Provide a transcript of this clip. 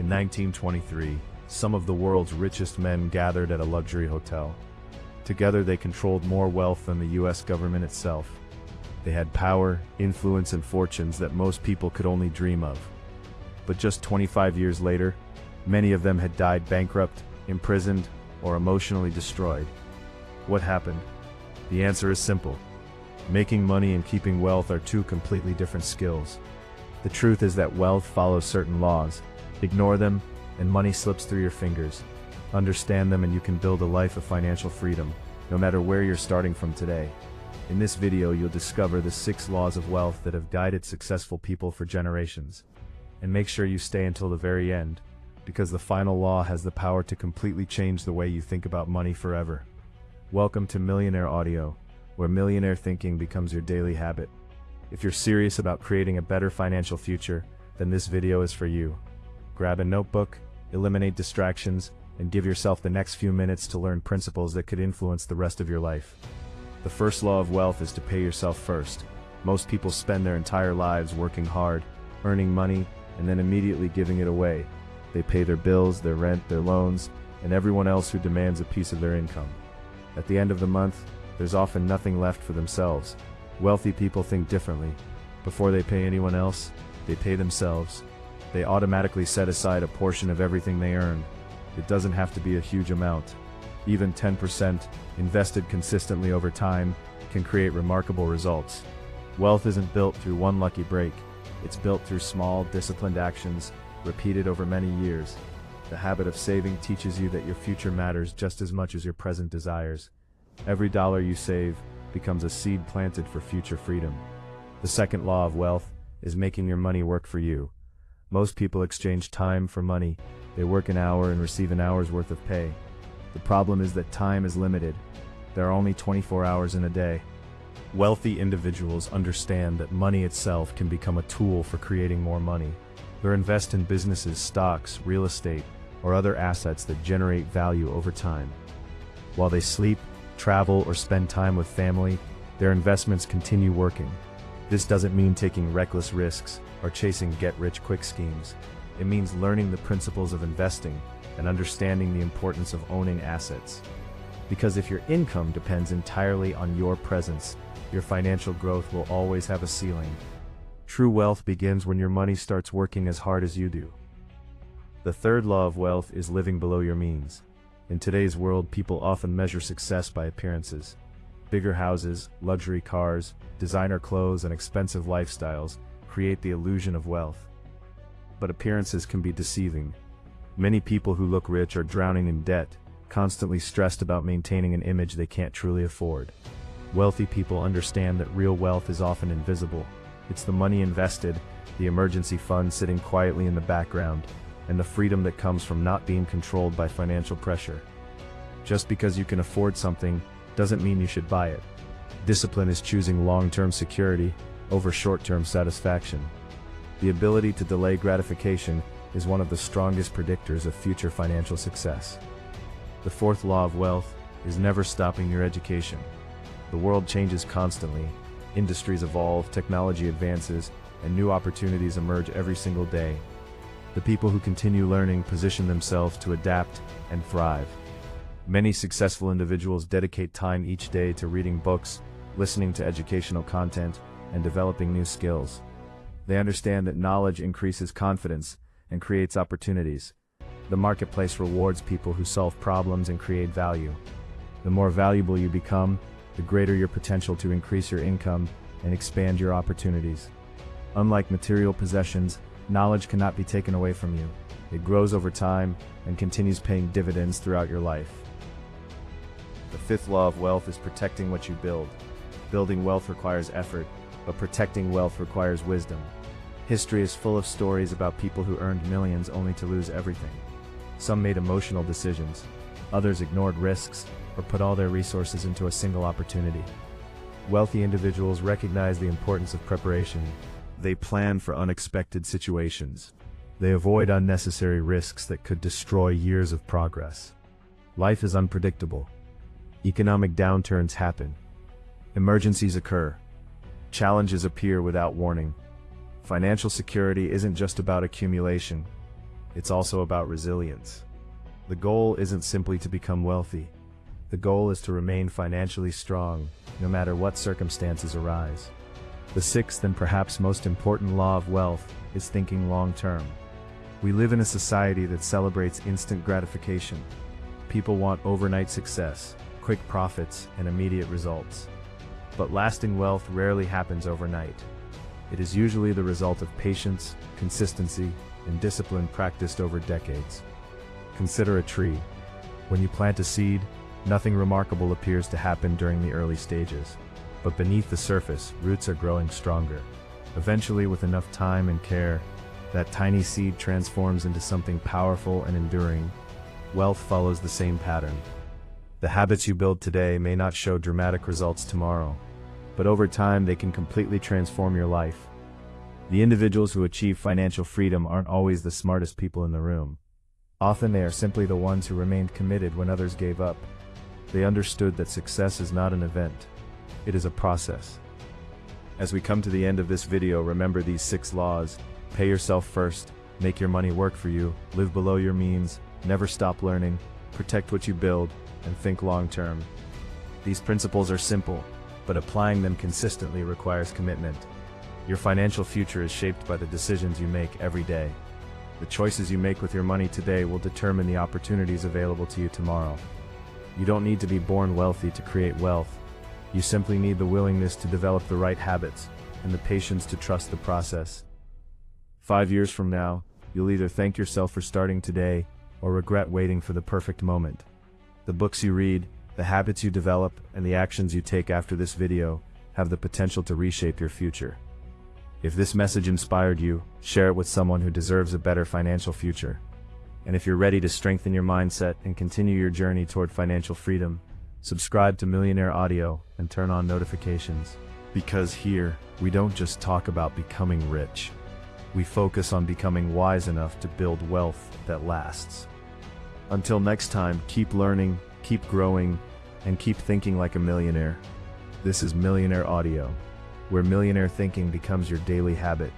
In 1923, some of the world's richest men gathered at a luxury hotel. Together they controlled more wealth than the US government itself. They had power, influence, and fortunes that most people could only dream of. But just 25 years later, many of them had died bankrupt, imprisoned, or emotionally destroyed. What happened? The answer is simple. Making money and keeping wealth are two completely different skills. The truth is that wealth follows certain laws. Ignore them, and money slips through your fingers. Understand them and you can build a life of financial freedom, no matter where you're starting from today. In this video you'll discover the 6 laws of wealth that have guided successful people for generations. And make sure you stay until the very end, because the final law has the power to completely change the way you think about money forever. Welcome to Millionaire Audio, where millionaire thinking becomes your daily habit. If you're serious about creating a better financial future, then this video is for you. Grab a notebook, eliminate distractions, and give yourself the next few minutes to learn principles that could influence the rest of your life. The first law of wealth is to pay yourself first. Most people spend their entire lives working hard, earning money, and then immediately giving it away. They pay their bills, their rent, their loans, and everyone else who demands a piece of their income. At the end of the month, there's often nothing left for themselves. Wealthy people think differently. Before they pay anyone else, they pay themselves. They automatically set aside a portion of everything they earn. It doesn't have to be a huge amount. Even 10% invested consistently over time can create remarkable results. Wealth isn't built through one lucky break. It's built through small, disciplined actions, repeated over many years. The habit of saving teaches you that your future matters just as much as your present desires. Every dollar you save becomes a seed planted for future freedom. The second law of wealth is making your money work for you. Most people exchange time for money. They work an hour and receive an hour's worth of pay. The problem is that time is limited. There are only 24 hours in a day. Wealthy individuals understand that money itself can become a tool for creating more money. They invest in businesses, stocks, real estate, or other assets that generate value over time. While they sleep, travel, or spend time with family, their investments continue working. This doesn't mean taking reckless risks or chasing get-rich-quick schemes. It means learning the principles of investing and understanding the importance of owning assets. Because if your income depends entirely on your presence, your financial growth will always have a ceiling. True wealth begins when your money starts working as hard as you do. The third law of wealth is living below your means. In today's world, people often measure success by appearances. Bigger houses, luxury cars, designer clothes, and expensive lifestyles create the illusion of wealth. But appearances can be deceiving. Many people who look rich are drowning in debt, constantly stressed about maintaining an image they can't truly afford. Wealthy people understand that real wealth is often invisible. It's the money invested, the emergency fund sitting quietly in the background, and the freedom that comes from not being controlled by financial pressure. Just because you can afford something doesn't mean you should buy it. Discipline is choosing long-term security over short-term satisfaction. The ability to delay gratification is one of the strongest predictors of future financial success. The fourth law of wealth is never stopping your education. The world changes constantly. Industries evolve, technology advances, and new opportunities emerge every single day. The people who continue learning position themselves to adapt and thrive. Many successful individuals dedicate time each day to reading books, listening to educational content, and developing new skills. They understand that knowledge increases confidence and creates opportunities. The marketplace rewards people who solve problems and create value. The more valuable you become, the greater your potential to increase your income and expand your opportunities. Unlike material possessions, knowledge cannot be taken away from you. It grows over time and continues paying dividends throughout your life. The fifth law of wealth is protecting what you build. Building wealth requires effort, but protecting wealth requires wisdom. History is full of stories about people who earned millions only to lose everything. Some made emotional decisions, others ignored risks, or put all their resources into a single opportunity. Wealthy individuals recognize the importance of preparation. They plan for unexpected situations. They avoid unnecessary risks that could destroy years of progress. Life is unpredictable. Economic downturns happen. Emergencies occur. Challenges appear without warning. Financial security isn't just about accumulation. it's also about resilience. The goal isn't simply to become wealthy. The goal is to remain financially strong, no matter what circumstances arise. The sixth and perhaps most important law of wealth is thinking long-term. We live in a society that celebrates instant gratification. People want overnight success, quick profits, and immediate results. But lasting wealth rarely happens overnight. It is usually the result of patience, consistency, and discipline practiced over decades. Consider a tree. When you plant a seed, nothing remarkable appears to happen during the early stages. But beneath the surface, roots are growing stronger. Eventually, with enough time and care, that tiny seed transforms into something powerful and enduring. Wealth follows the same pattern. The habits you build today may not show dramatic results tomorrow, but over time they can completely transform your life. The individuals who achieve financial freedom aren't always the smartest people in the room. Often they are simply the ones who remained committed when others gave up. They understood that success is not an event. It is a process. As we come to the end of this video, remember these 6 laws. Pay yourself first, make your money work for you, live below your means, never stop learning, protect what you build, and think long-term. These principles are simple, but applying them consistently requires commitment. Your financial future is shaped by the decisions you make every day. The choices you make with your money today will determine the opportunities available to you tomorrow. You don't need to be born wealthy to create wealth. You simply need the willingness to develop the right habits and the patience to trust the process. 5 years from now, you'll either thank yourself for starting today or regret waiting for the perfect moment. The books you read, the habits you develop, and the actions you take after this video have the potential to reshape your future. If this message inspired you, share it with someone who deserves a better financial future. And if you're ready to strengthen your mindset and continue your journey toward financial freedom, subscribe to Millionaire Audio and turn on notifications. Because here, we don't just talk about becoming rich. We focus on becoming wise enough to build wealth that lasts. Until next time, keep learning, keep growing, and keep thinking like a millionaire. This is Millionaire Audio, where millionaire thinking becomes your daily habit.